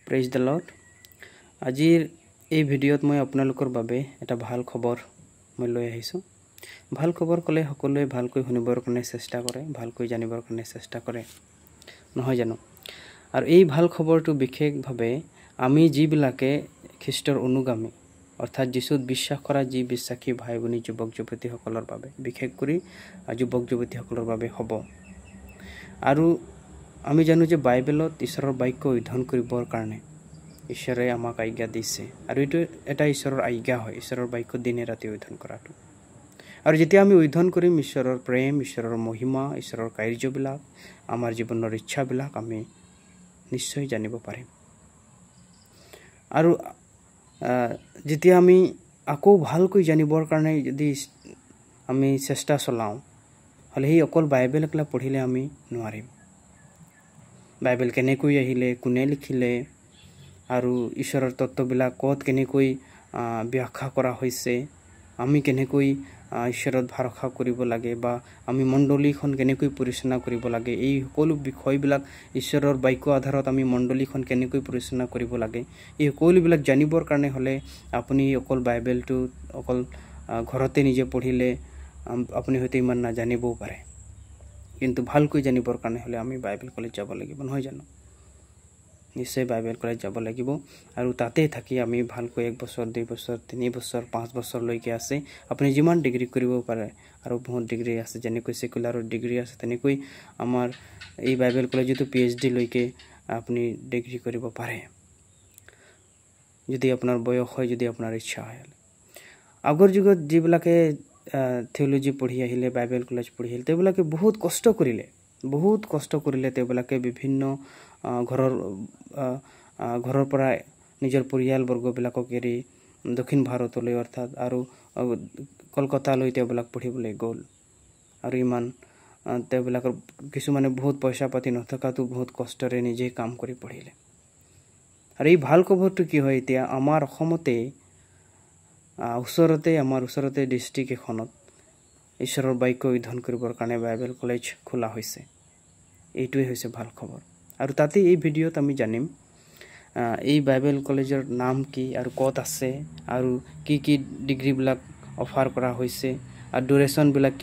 Praise the lord. আজিৰ এই ভিডিঅ'ত মই আপোনালোকৰ বাবে এটা ভাল খবৰ মই লৈ আহিছোঁ। ভাল খবৰ ক'লে সকলোৱে ভালকৈ শুনিবৰ কাৰণে চেষ্টা কৰে, ভালকৈ জানিবৰ কাৰণে চেষ্টা কৰে, নহয় জানো? আৰু এই ভাল খবৰটো বিশেষভাৱে আমি যিবিলাকে খ্ৰীষ্টৰ অনুগামী অৰ্থাৎ যীশুত বিশ্বাস কৰা যি বিশ্বাসী ভাই ভনী যুৱক যুৱতীসকলৰ বাবে, বিশেষ কৰি যুৱক যুৱতীসকলৰ বাবে হ'ব। আৰু আমি জানো যে বাইবেলত ঈশ্বৰৰ বাক্য অধ্যয়ন কৰিবৰ কাৰণে ঈশ্বৰে আমাক আজ্ঞা দিছে, আৰু এইটো এটা ঈশ্বৰৰ আজ্ঞা হয়, ঈশ্বৰৰ বাক্য দিনে ৰাতি অধ্যয়ন কৰাটো। আৰু যেতিয়া আমি অধ্যয়ন কৰিম ঈশ্বৰৰ প্ৰেম, ঈশ্বৰৰ মহিমা, ঈশ্বৰৰ কাৰ্যবিলাক, আমাৰ জীৱনৰ ইচ্ছাবিলাক আমি নিশ্চয় জানিব পাৰিম। আৰু যেতিয়া আমি আকৌ ভালকৈ জানিবৰ কাৰণে যদি আমি চেষ্টা চলাওঁ, হ'লে সেই অকল বাইবেল একলা পঢ়িলে আমি নোৱাৰিম। বাইবেল কেনেকৈ আহিলে, কোনে লিখিলে, আৰু ঈশ্বৰৰ তত্ত্ববিলাক ক'ত কেনেকৈ ব্যাখ্যা কৰা হৈছে, আমি কেনেকৈ ঈশ্বৰত ভৰসা কৰিব লাগে, বা আমি মণ্ডলীখন কেনেকৈ পৰিচালনা কৰিব লাগে, এই সকলো বিষয়বিলাক ঈশ্বৰৰ বাক্য আধাৰত আমি মণ্ডলীখন কেনেকৈ পৰিচালনা কৰিব লাগে, এই সকলোবিলাক জানিবৰ কাৰণে হ'লে আপুনি অকল বাইবেলটো অকল ঘৰতে নিজে পঢ়িলে আপুনি হয়তো ইমান নাজানিবও পাৰে। কিন্তু ভালকৈ জানিবৰ কাৰণে হ'লে আমি বাইবেল কলেজ যাব লাগিব, নহয় জানো? নিশ্চয় বাইবেল কলেজ যাব লাগিব, আৰু তাতে থাকি আমি ভালকৈ 1 বছৰ 2 বছৰ 3 বছৰ 5 বছৰলৈকে আছে আপুনি যিমান ডিগ্ৰী কৰিব পাৰে, আৰু বহুত ডিগ্ৰী আছে, যেনেকৈ সেকুলাৰৰ ডিগ্ৰী আছে তেনেকৈ আমাৰ এই বাইবেল কলেজতো PhD লৈকে আপুনি ডিগ্ৰী কৰিব পাৰে, যদি আপোনাৰ বয়স হয়, যদি আপোনাৰ ইচ্ছা হয়। আগৰ যুগত যিবিলাকে থিয়লজি পঢ়ি আহিলে, বাইবেল কলেজ পঢ়ি আহিলে, তেওঁলোকে বহুত কষ্ট কৰিলে তেওঁলোকে বিভিন্ন ঘৰৰ পৰা নিজৰ পৰিয়ালবৰ্গবিলাকক এৰি দক্ষিণ ভাৰতলৈ অৰ্থাৎ আৰু কলকাতালৈ তেওঁলোক পঢ়িবলৈ গ'ল। আৰু ইমান তেওঁলোকৰ কিছুমানে বহুত পইচা পাতি নথকাটো বহুত কষ্টৰে নিজে কাম কৰি পঢ়িলে। আৰু এই ভাল খবৰটো কি হয়, এতিয়া আমাৰ অসমতে আমাৰ ওচৰতে ডিষ্ট্ৰিক্ট এখনত ঈশ্বৰৰ বাক্য অধ্যয়ন কৰিবৰ কাৰণে বাইবেল কলেজ খোলা হৈছে। এইটোৱে হৈছে ভাল খবৰ। আৰু তাতে এই ভিডিঅ'ত আমি জানিম এই বাইবেল কলেজৰ নাম কি, আৰু ক'ত আছে, আৰু কি কি ডিগ্ৰীবিলাক অফাৰ কৰা হৈছে, আৰু ডিউৰেশ্যনবিলাক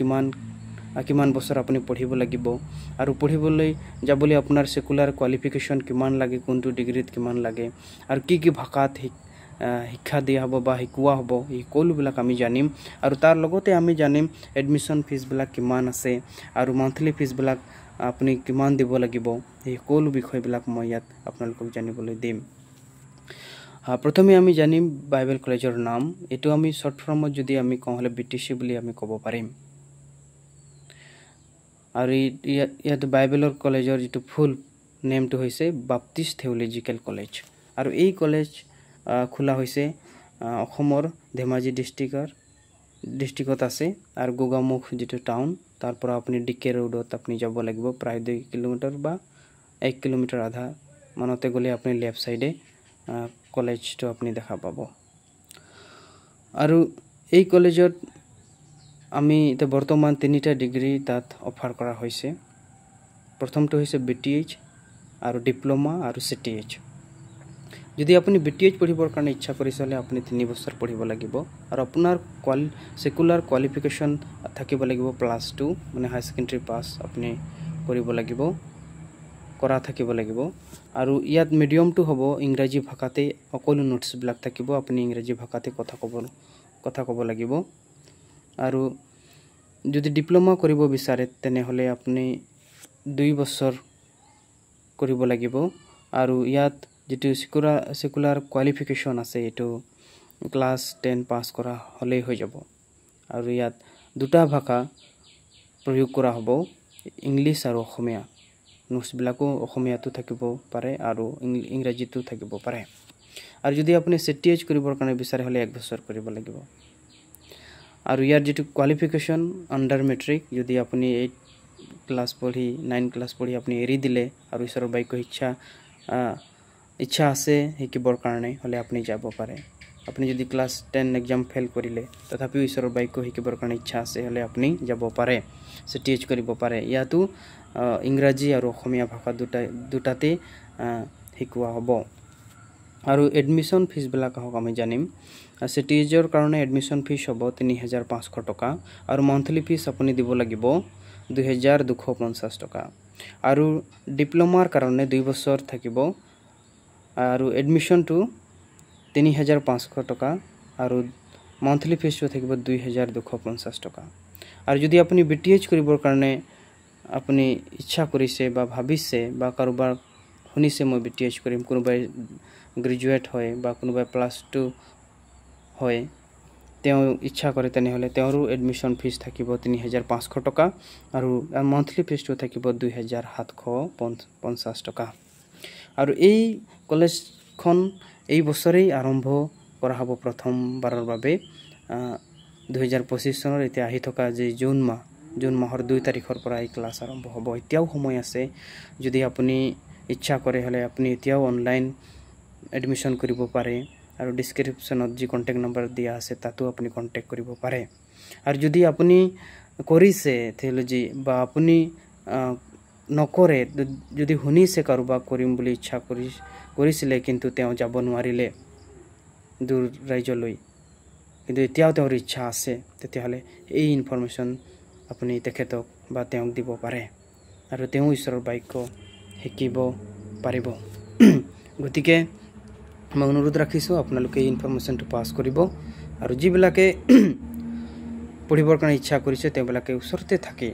কিমান বছৰ আপুনি পঢ়িব লাগিব, আৰু পঢ়িবলৈ যাবলৈ আপোনাৰ সেকুলাৰ কোৱালিফিকেশ্যন কিমান লাগে, কোনটো ডিগ্ৰীত কিমান লাগে, আৰু কি কি ভাষাত শিক্ষা দিয়া হ'ব বা শিকোৱা হ'ব, এই সকলোবিলাক আমি জানিম। আৰু তাৰ লগতে আমি জানিম এডমিশ্যন ফিজবিলাক কিমান আছে, আৰু মান্থলি ফিজবিলাক আপুনি কিমান দিব লাগিব, এই সকলো বিষয়বিলাক মই ইয়াত আপোনালোকক জানিবলৈ দিম। প্ৰথমে আমি জানিম বাইবেল কলেজৰ নাম। এইটো আমি শ্বৰ্ট ফৰ্মত যদি আমি কওঁ হ'লে BTC বুলি আমি ক'ব পাৰিম। আৰু ইয়াত বাইবেলৰ কলেজৰ যিটো ফুল নেমটো হৈছে বাপ্টিষ্ট থিয়লজিকেল কলেজ। আৰু এই কলেজ খোলা হৈছে অসমৰ ধেমাজি ডিষ্ট্ৰিক্টত আছে, আৰু গোগামুখ যিটো টাউন, তাৰ পৰা আপুনি DK ৰোডত আপুনি যাব লাগিব, প্ৰায় 2 কিলোমিটাৰ বা 1 কিলোমিটাৰ আধা মানতে গ'লে আপুনি লেফ্ট চাইডে কলেজটো আপুনি দেখা পাব। আৰু এই কলেজত আমি এতিয়া বৰ্তমান 3টা ডিগ্ৰী তাত অফাৰ কৰা হৈছে। প্ৰথমটো হৈছে BTH, আৰু ডিপ্ল'মা, আৰু CTH। যদি আপুনি BTH পঢ়িবৰ কাৰণে ইচ্ছা কৰিছে হ'লে আপুনি 3 বছৰ পঢ়িব লাগিব, আৰু আপোনাৰ সেকুলাৰ কোৱালিফিকেশ্যন থাকিব লাগিব +2, মানে হাই ছেকেণ্ডেৰী পাছ আপুনি কৰিব লাগিব, কৰা থাকিব লাগিব। আৰু ইয়াত মিডিয়ামটো হ'ব ইংৰাজী ভাষাতে, সকলো নোটছবিলাক থাকিব, আপুনি ইংৰাজী ভাষাতে কথা ক'ব লাগিব। আৰু যদি ডিপ্ল'মা কৰিব বিচাৰে তেনেহ'লে আপুনি 2 বছৰ কৰিব লাগিব, আৰু ইয়াত যিটো সেকুলাৰ কোৱালিফিকেশ্যন আছে এইটো ক্লাছ 10 পাছ কৰা হ'লেই হৈ যাব। আৰু ইয়াত 2টা ভাষা প্ৰয়োগ কৰা হ'ব, ইংলিছ আৰু অসমীয়া। নোটছবিলাকো অসমীয়াতো থাকিব পাৰে আৰু ইংৰাজীতো থাকিব পাৰে। আৰু যদি আপুনি CTH কৰিবৰ কাৰণে বিচাৰে হ'লে 1 বছৰ কৰিব লাগিব। আৰু ইয়াৰ যিটো কোৱালিফিকেশ্যন আণ্ডাৰ মেট্ৰিক, যদি আপুনি 8 ক্লাছ পঢ়ি 9 ক্লাছ পঢ়ি আপুনি এৰি দিলে, আৰু ঈশ্বৰৰ বাক্য ইচ্ছা আছে শিকিবৰ কাৰণে, হ'লে আপুনি যাব পাৰে। আপুনি যদি ক্লাছ 10 এক্সাম ফেইল কৰিলে তথাপিও ঈশ্বৰৰ বাক্য শিকিবৰ কাৰণে ইচ্ছা আছে হ'লে আপুনি যাব পাৰে, CTH কৰিব পাৰে। ইয়াতো ইংৰাজী আৰু অসমীয়া ভাষা দুটাতে শিকোৱা হ'ব। আৰু এডমিশ্যন ফিজবিলাক হওক আমি জানিম চিটিজৰ কাৰণে এডমিশ্যন ফিজ হ'ব ৩৫০০ টকা আৰু মন্থলি ফিজ আপুনি দিব লাগিব ২২৫০ টকা আৰু ডিপ্লোমাৰ কাৰণে ২ বছৰ থাকিব আৰু এডমিশ্যনটো ৩৫০০ টকা আৰু মন্থলি ফিজটো থাকিব ২২৫০ টকা আৰু যদি আপুনি BTH কৰিবৰ কাৰণে আপুনি ইচ্ছা কৰিছে বা ভাবিছে বা কাৰোবাৰ শুনিছে মই BTH কৰিম কোনোবাই গ্ৰেজুৱেট হয় বা কোনোবাই +2 হয় তেওঁ ইচ্ছা কৰে তেনেহলে তেওঁৰো এডমিশ্যন ফিজ থাকিব ৩৫০০ টকা আৰু মন্থলি ফিজটো থাকিব ২৭৫০ টকা আৰু এই কলেজখন এই বছৰেই আৰম্ভ কৰা হ'ব প্ৰথমবাৰৰ বাবে ২০২৫ চনৰ এতিয়া আহি থকা যে জুন মাহৰ ২ তাৰিখৰ পৰা এই ক্লাছ আৰম্ভ হ'ব এতিয়াও সময় আছে যদি আপুনি ইচ্ছা কৰে হলে আপুনি এতিয়াও অনলাইন এডমিশ্যন কৰিব পাৰে আৰু ডেসক্ৰিপশনত যি কন্টাক্ট নম্বৰ দিয়া আছে তাতো আপুনি কন্টাক্ট কৰিব পাৰে আৰু যদি আপুনি কৰিছে থিওলজি বা আপুনি নকৰে যদি শুনিছে কাৰোবাক কৰিম বুলি ইচ্ছা কৰিছিলে কিন্তু তেওঁ যাব নোৱাৰিলে দূৰ ৰাজ্যলৈ কিন্তু এতিয়াও তেওঁৰ ইচ্ছা আছে তেতিয়াহলে এই ইনফৰমেশন আপুনি তেখেতক বা তেওঁক দিব পাৰে আৰু তেওঁ ঈশ্বৰৰ বাক্য শিকিব পাৰিব গতিকে মই অনুৰোধ ৰাখিছো আপোনালোকে এই ইনফৰমেশনটো পাস কৰিব আৰু যিবিলাকে পঢ়িবৰ কাৰণে ইচ্ছা কৰিছে তেওঁবিলাকে ওচৰতে থাকে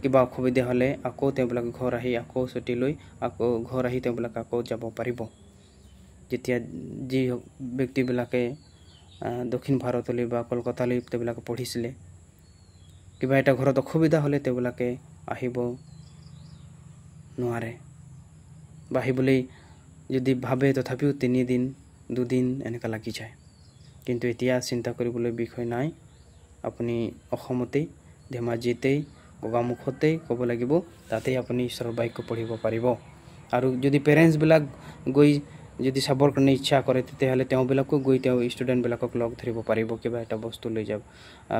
কিবা অসুবিধা হলে আকৌ তেওঁবিলাক ঘৰ আহি আকৌ ছুটি লৈ আকৌ ঘৰ আহি তেওঁবিলাক আকৌ যাব পাৰিব যেতিয়া যি ব্যক্তিবিলাকে দক্ষিণ ভাৰতলৈ বা কলকাতালৈ তেওঁবিলাক পঢ়িছিলে কিবা এটা ঘৰত অসুবিধা হলে তেওঁবিলাকে আহিব নোৱাৰে বা আহিবলৈ যদি ভাবে তথাপিও 3 দিন 2 দিন এনেকা লাগি যায় কিন্তু এতিয়া চিন্তা কৰিবলৈ বিষয় নাই আপুনি অসমতে ধেমাজিতে গগামুখতে ক'ব লাগিব তাতে আপুনি ঈশ্বৰৰ বাক্য পঢ়িব পাৰিব আৰু যদি পেৰেন্টস বিলাক গৈ যদি চাবৰ কাৰণে ইচ্ছা কৰে তেতিয়াহলে তেওঁবিলাকো গৈ তেওঁ ষ্টুডেন্ট বিলাকক লগ ধৰিব পাৰিব কিবা এটা বস্তু লৈ যাব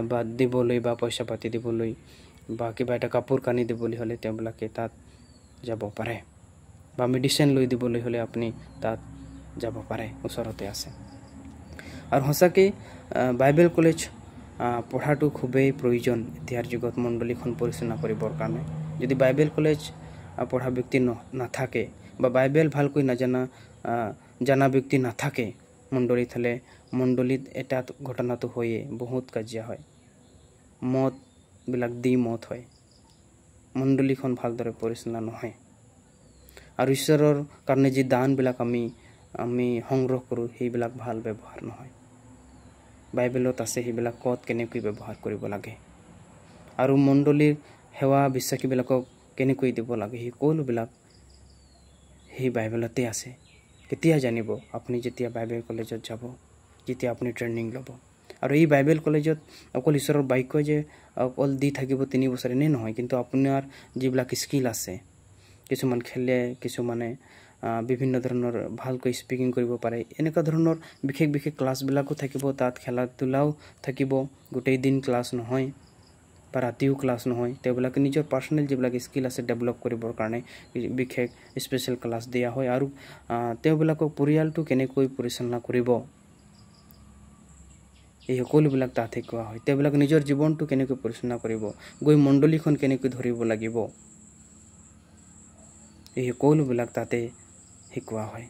বা দিবলৈ বা পইচা পাতি দিবলৈ বা কিবা এটা কাপোৰ কানি দিবলৈ হলে তেওঁবিলাকে তাত যাব পাৰে বা মেডিচিন লৈ দিবলৈ হলে আপুনি তাত যাব পাৰে ওচৰতে আছে আৰু হসাকে বাইবেল কলেজ পঢ়াটো খুবেই প্ৰয়োজন এতিয়াৰ যুগত মণ্ডলীখন পৰিচালনা কৰিবৰ কাৰণে যদি বাইবেল কলেজ পঢ়া ব্যক্তি নাথাকে বা বাইবেল ভালকৈ জানা ব্যক্তি নাথাকে মণ্ডলীত হলে মণ্ডলীত এটা ঘটনাটো হয়ে বহুত কাজিয়া হয় মত বিলাক দি মত হয় মণ্ডলীখন ভালদৰে পৰিচালনা নহয় আৰু ঈশ্বৰৰ কাৰণে যি দান বিলাক আমি সংগ্ৰহ কৰো সেইবিলাক ভাল ব্যৱহাৰ নহয় বাইবেলত আছে সেইবিলাক কত কেনেকৈ ব্যৱহাৰ কৰিব লাগে আৰু মণ্ডলীৰ সেৱা বিশ্বাসী বিলাকক কেনেকৈ দিব লাগে সেই সকলোবিলাক সেই বাইবেলতে আছে কেতিয়া জানিব আপুনি যেতিয়া বাইবেল কলেজত যাব যেতিয়া আপুনি ট্ৰেইনিং ল'ব আৰু এই বাইবেল কলেজত অকল ঈশ্বৰৰ বাক্য যে অকল দি থাকিব 3 বছৰ এনে নহয় কিন্তু আপোনাৰ যিবিলাক স্কিল আছে কিছুমান খেলে কিছুমানে বিভিন্ন ধৰণৰ ভালকৈ স্পিকিং কৰিব পাৰে এনেকা ধৰণৰ বিশেষ ক্লাছ বিলাকো থাকিব তাত খেলা ধূলাও থাকিব গোটেই দিন ক্লাছ নহয় বা ৰাতিও ক্লাছ নহয় তেওঁবিলাকে নিজৰ পাৰ্সোনাল যিবিলাক স্কিল আছে ডেভেলপ কৰিবৰ কাৰণে বিশেষ স্পেশাল ক্লাছ দিয়া হয় আৰু তেওঁবিলাকক পৰিয়ালটো কেনেকৈ পৰিচালনা কৰিব এই সকলোবিলাক তাত শিকোৱা হয় তেওঁবিলাক নিজৰ জীৱনটো কেনেকৈ পৰিচালনা কৰিব গৈ মণ্ডলীখন কেনেকৈ ধৰিব লাগিব এই সকলোবিলাক তাতে শিকোৱা হয়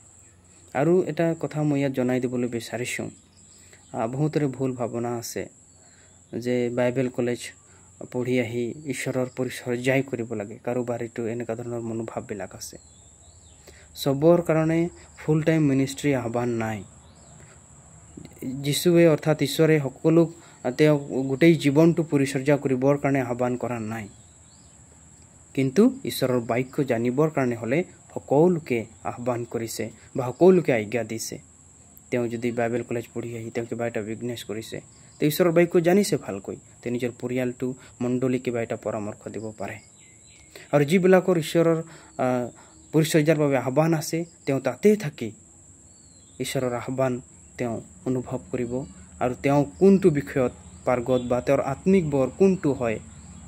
আৰু এটা কথা মই ইয়াত জনাই দিবলৈ বিচাৰিছো বহুতৰে ভুল ভাৱনা আছে যে বাইবেল কলেজ পঢ়ি আহি ঈশ্বৰৰ পৰিচৰ্যাই কৰিব লাগে কাৰোবাৰ এইটো এনেকা ধৰণৰ মনোভাৱ বিলাক আছে সবৰ কাৰণে ফুল টাইম মিনিষ্ট্ৰি আহ্বান নাই যিশুৱে অৰ্থাৎ ঈশ্বৰে সকলোক তেওঁ গোটেই জীৱনটো পৰিচৰ্যা কৰিবৰ কাৰণে আহ্বান কৰা নাই কিন্তু ঈশ্বৰৰ বাক্য জানিবৰ কাৰণে হলে সকলোকে আহ্বান কৰিছে বা সকলোকে আজ্ঞা দিছে তেওঁ যদি বাইবেল কলেজ পঢ়ি আহি তেওঁ কিবা এটা বিজনেছ কৰিছে তে ঈশ্বৰৰ বাক্য জানিছে ভালকৈ তে নিজৰ পৰিয়ালটো মণ্ডলী কিবা এটা পৰামৰ্শ দিব পাৰে আৰু যিবিলাকৰ ঈশ্বৰৰ পৰিচৰ্যাৰ বাবে আহ্বান আছে তেওঁ তাতে থাকি ঈশ্বৰৰ আহ্বান তেওঁ অনুভৱ কৰিব আৰু তেওঁ কোনটো বিষয়ত পাৰ্গত বা তেওঁৰ আত্মিক বৰ কোনটো হয়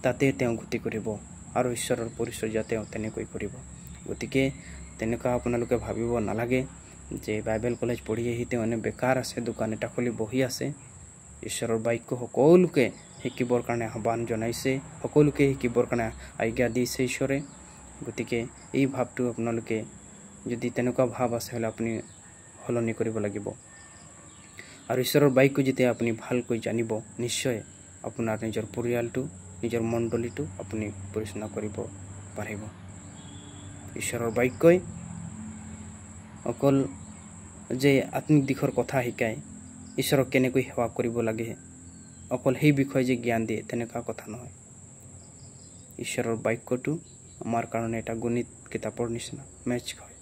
তাতে তেওঁ গতি কৰিব আৰু ঈশ্বৰৰ পৰিচৰ্যা তেওঁ তেনেকৈ কৰিব গতিকে তেনেকা আপোনালোকে ভাবিব নালাগে যে বাইবেল কলেজ পঢ়ি আহি তেওঁ এনে বেকাৰ আছে, দোকান এটা খুলি বহি আছে। ঈশ্বৰৰ বাক্য সকলোকে শিকিবৰ কাৰণে আহ্বান জনাইছে, সকলোকে শিকিবৰ কাৰণে আজ্ঞা দিছে ঈশ্বৰে। গতিকে এই ভাৱটো আপোনালোকে যদি তেনেকুৱা ভাৱ আছে হ'লে আপুনি সলনি কৰিব লাগিব। আৰু ঈশ্বৰৰ বাক্য যেতিয়া আপুনি ভালকৈ জানিব, নিশ্চয় আপোনাৰ নিজৰ পৰিয়ালটো, নিজৰ মণ্ডলীটো আপুনি পৰিচালনা কৰিব পাৰিব। ঈশ্বৰৰ বাক্যই অকল যে আত্মিক দিশৰ কথা শিকায়, ঈশ্বৰক কেনেকৈ সেৱা কৰিব লাগে অকল সেই বিষয়ে যে জ্ঞান দিয়ে তেনেকুৱা কথা নহয়। ঈশ্বৰৰ বাক্যটো আমাৰ কাৰণে এটা গণিত কিতাপৰ নিচিনা, মেথছ হয়।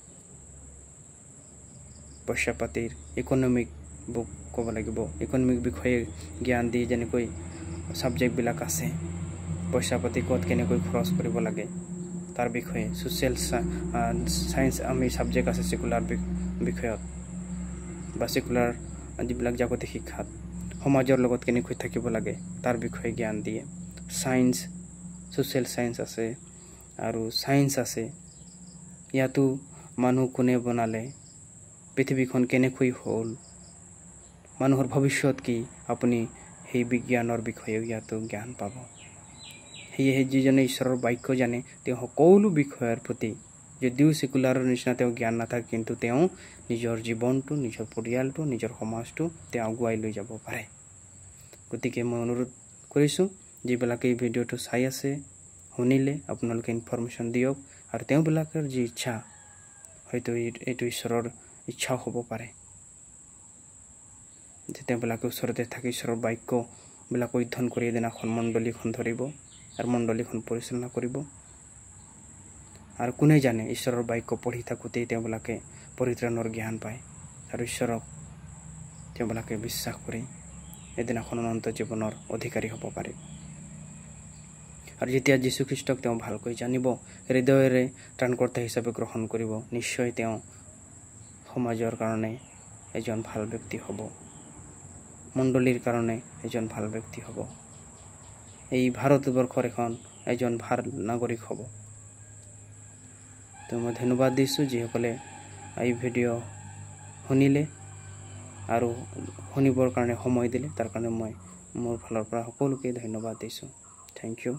পইচা পাতিৰ ইকনমিক বুক ক'ব লাগিব, ইকনমিক বিষয়ে জ্ঞান দি যেনেকৈ ছাবজেক্টবিলাক আছে, পইচা পাতি ক'ত কেনেকৈ খৰচ কৰিব লাগে তাৰ বিষয়ে। ছ'চিয়েল চায়েন্স আমি ছাবজেক্ট আছে ছেকুলাৰ বিষয়ত বা ছেকুলাৰ যিবিলাক জাগতিক শিক্ষাত সমাজৰ লগত কেনেকৈ থাকিব লাগে তাৰ বিষয়ে জ্ঞান দিয়ে। চায়েন্স, ছ'চিয়েল চায়েন্স আছে আৰু চায়েন্স আছে। ইয়াতো মানুহ কোনে বনালে, পৃথিৱীখন কেনেকৈ হ'ল, মানুহৰ ভৱিষ্যত কি, আপুনি সেই বিজ্ঞানৰ বিষয়েও ইয়াতো জ্ঞান পাব। সেয়েহে যিজনে ঈশ্বৰৰ বাক্য জানে তেওঁ সকলো বিষয়ৰ প্ৰতি, যদিও ছেকুলাৰৰ নিচিনা তেওঁ জ্ঞান নাথাকে, কিন্তু তেওঁ নিজৰ জীৱনটো, নিজৰ পৰিয়ালটো, নিজৰ সমাজটো তেওঁ আগুৱাই লৈ যাব পাৰে। গতিকে মই অনুৰোধ কৰিছোঁ, যিবিলাকে এই ভিডিঅ'টো চাই আছে, শুনিলে আপোনালোকে ইনফৰমেশ্যন দিয়ক। আৰু তেওঁবিলাকৰ যি ইচ্ছা, হয়তো এইটো ঈশ্বৰৰ ইচ্ছাও হ'ব পাৰে যে তেওঁবিলাকে ওচৰতে থাকি ঈশ্বৰৰ বাক্যবিলাক অধ্যয়ন কৰি এদিনাখন মণ্ডলীখন ধৰিব আৰু মণ্ডলীখন পৰিচালনা কৰিব। আৰু কোনে জানে, ঈশ্বৰৰ বাক্য পঢ়ি থাকোঁতেই তেওঁবিলাকে পৰিত্ৰাণৰ জ্ঞান পায় আৰু ঈশ্বৰক তেওঁবিলাকে বিশ্বাস কৰি এদিনাখন অনন্ত জীৱনৰ অধিকাৰী হ'ব পাৰে। আৰু যেতিয়া যীশুখ্ৰীষ্টক তেওঁ ভালকৈ জানিব, হৃদয়েৰে ত্ৰাণকৰ্তা হিচাপে গ্ৰহণ কৰিব, নিশ্চয় তেওঁ সমাজৰ কাৰণে এজন ভাল ব্যক্তি হ'ব, মণ্ডলীৰ কাৰণে এজন ভাল ব্যক্তি হ'ব, এই ভাৰতবৰ্ষৰ এজন ভাল নাগৰিক হ'ব। তো মই ধন্যবাদ দিছোঁ যিসকলে এই ভিডিঅ' শুনিলে আৰু শুনিবৰ কাৰণে সময় দিলে, তাৰ কাৰণে মই মোৰ ফালৰ পৰা সকলোকে ধন্যবাদ দিছোঁ। Thank U.